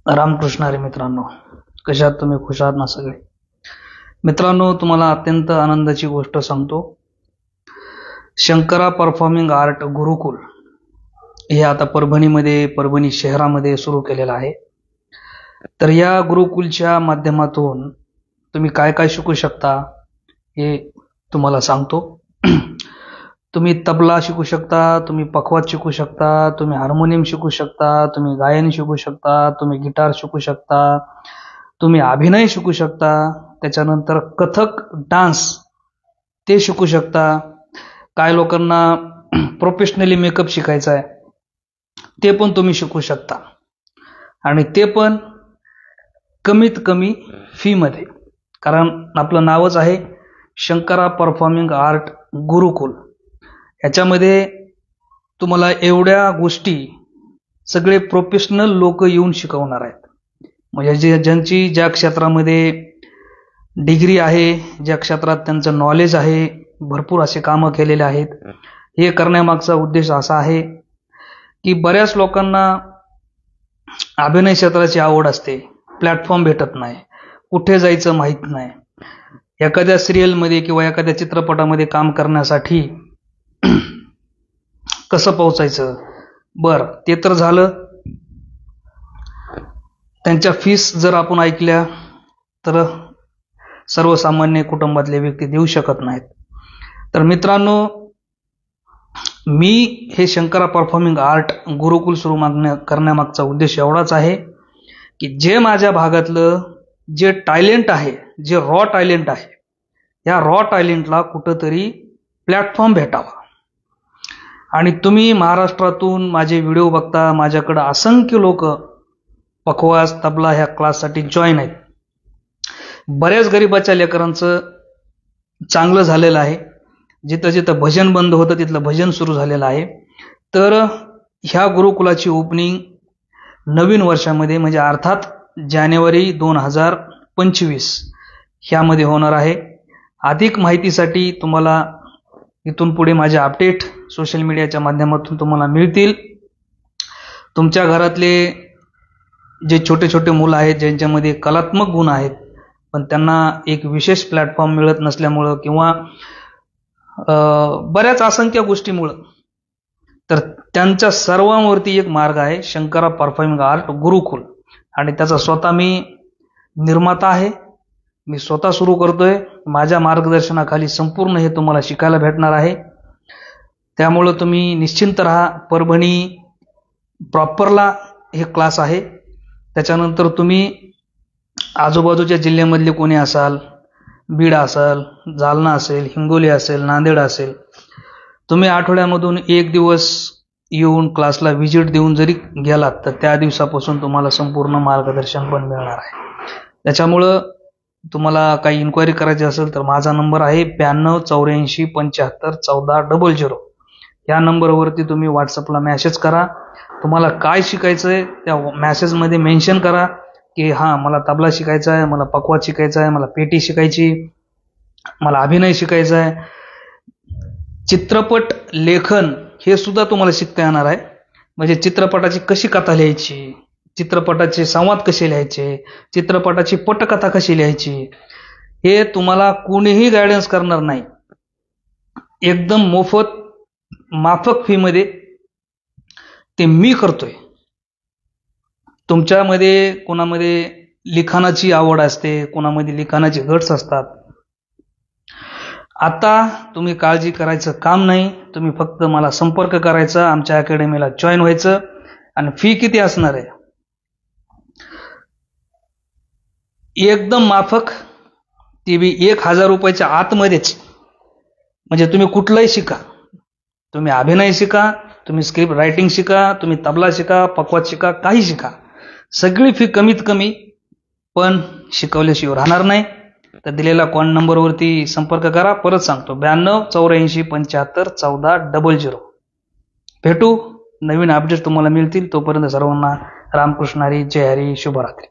रामकृष्ण हरी मित्रांनो, कशात तुम्ही? खुश आहात ना सगळे? मित्रांनो, तुम्हाला अत्यंत आनंदाची गोष्ट सांगतो. शंकरा परफॉर्मिंग आर्ट गुरुकुल हे आता परभणी शहरामध्ये सुरू केलेलं आहे. तर या गुरुकुलच्या माध्यमातून तुम्ही काय काय शिकू शकता हे तुम्हाला सांगतो. तुम्ही तबला शिकू शकता, तुम्ही पखवाज शिकू शकता, तुम्ही हार्मोनियम शिकू शकता, तुम्ही गायन शिकू शकता, तुम्ही गिटार शिकू शकता, तुम्ही अभिनय शिकू शकता, त्याच्यानंतर कथक डान्स ते शिकू शकता. काय लोकांना प्रोफेशनली मेकअप शिकायचा आहे ते पण तुम्ही शिकू शकता, आणि ते पण कमीत कमी फी मध्ये. कारण आपलं नावच आहे शंकरा परफॉर्मिंग आर्ट गुरुकुल. ह्याच्यामध्ये तुम्हाला एवढ्या गोष्टी सगळे प्रोफेशनल लोक येऊन शिकवणार आहेत. म्हणजे ज्यांची ज्या क्षेत्रामध्ये डिग्री आहे, ज्या क्षेत्रात त्यांचं नॉलेज आहे, भरपूर असे कामं केलेले आहेत. हे करण्यामागचा उद्देश असा आहे की बऱ्याच लोकांना अभिनय क्षेत्राची आवड असते, प्लॅटफॉर्म भेटत नाही, कुठे जायचं माहीत नाही. एखाद्या सिरियलमध्ये किंवा एखाद्या चित्रपटामध्ये काम करण्यासाठी कसं पोहोचायचं? बरं, ते तर झालं. त्यांच्या फीस जर आपण ऐकल्या तर सर्वसामान्य कुटुंबातले व्यक्ती देऊ शकत नाहीत. तर मित्रांनो, मी हे शंकरा परफॉर्मिंग आर्ट गुरुकुल सुरू करण्यामागचा उद्देश एवढाच आहे की जे माझ्या भागातलं जे टॅलेंट आहे, जे रॉ टॅलेंट आहे, या रॉ टॅलेंटला कुठंतरी प्लॅटफॉर्म भेटावा. आणि तुम्ही महाराष्ट्रातून माझे व्हिडिओ बघता, माझ्याकडे असंख्य लोक पखवाज तबला ह्या क्लाससाठी जॉईन आहेत. बऱ्याच गरीबाच्या लेकरांचं चांगलं झालेलं आहे. जिथं जिथं भजन बंद होतं तिथलं भजन सुरू झालेलं आहे. तर ह्या गुरुकुलाची ओपनिंग नवीन वर्षामध्ये, म्हणजे अर्थात जानेवारी 2025 ह्यामध्ये होणार आहे. अधिक माहितीसाठी तुम्हाला इथून पुढे माझे अपडेट सोशल मीडियाच्या माध्यमातून तुम्हाला मिळतील. तुमच्या घरातले जे छोटे छोटे मुलं आहेत, ज्यांच्यामध्ये कलात्मक गुण आहेत पण त्यांना एक विशेष प्लॅटफॉर्म मिळत नसल्यामुळं किंवा बऱ्याच असंख्य गोष्टीमुळं, तर त्यांच्या सर्वांवरती एक मार्ग आहे शंकरा परफॉर्मिंग आर्ट गुरुकुल. आणि त्याचा स्वतः मी निर्माता आहे, मी स्वतः सुरू करतोय. माझ्या मार्गदर्शनाखाली संपूर्ण हे तुम्हाला शिकायला भेटणार आहे. त्यामुळं तुम्ही निश्चिंत राहा. परभणी प्रॉपरला हे क्लास आहे. त्याच्यानंतर तुम्ही आजूबाजूच्या जिल्ह्यामधले कोणी असाल, बीड असाल, जालना असेल, हिंगोली असेल, नांदेड असेल, तुम्ही आठवड्यामधून एक दिवस येऊन क्लासला व्हिजिट देऊन जरी गेलात तर त्या दिवसापासून तुम्हाला संपूर्ण मार्गदर्शन पण मिळणार आहे. त्याच्यामुळं तुम्हाला काही इन्क्वायरी करायची असेल तर माझा नंबर आहे 9284751400. या नंबरवरती तुम्ही व्हॉट्सअपला मेसेज करा. तुम्हाला काय शिकायचंय त्या मेसेजमध्ये मेन्शन करा की हां, मला तबला शिकायचा आहे, मला पखवाज शिकायचा आहे, मला पेटी शिकायची, मला अभिनय शिकायचा आहे, चित्रपट लेखन हे सुद्धा तुम्हाला शिकता येणार आहे. म्हणजे चित्रपटाची कशी कथा लिहायची, चित्रपटाचे संवाद कसे लिहायचे, चित्रपटाची पटकथा कशी लिहायची, हे तुम्हाला कोणीही गायडन्स करणार नाही. एकदम मोफत माफक फी मध्ये ते मी करतोय. तुमच्यामध्ये कोणामध्ये लिखाणाची आवड असते, कोणामध्ये लिखाणाचे गट्स असतात. आता तुम्ही काळजी करायचं काम नाही. तुम्ही फक्त मला संपर्क करायचा, आमच्या अकॅडमीला जॉईन व्हायचं. आणि फी किती असणार आहे? एकदम माफक, ती बी 1000 रुपयाच्या आतमध्येच. म्हणजे तुम्ही कुठलंही शिका, तुम्ही अभिनय शिका, तुम्ही स्क्रिप्ट रायटिंग शिका, तुम्ही तबला शिका, पखवाज शिका, काही शिका, सगळी फी कमीत कमी, पण शिकवल्याशिवाय राहणार नाही. तर दिलेला कॉन्टॅक्ट नंबरवरती संपर्क करा. परत सांगतो 9284751400. भेटू, नवीन अपडेट तुम्हाला मिळतील. तोपर्यंत सर्वांना रामकृष्ण हरी, जय हरी, शुभरात्री.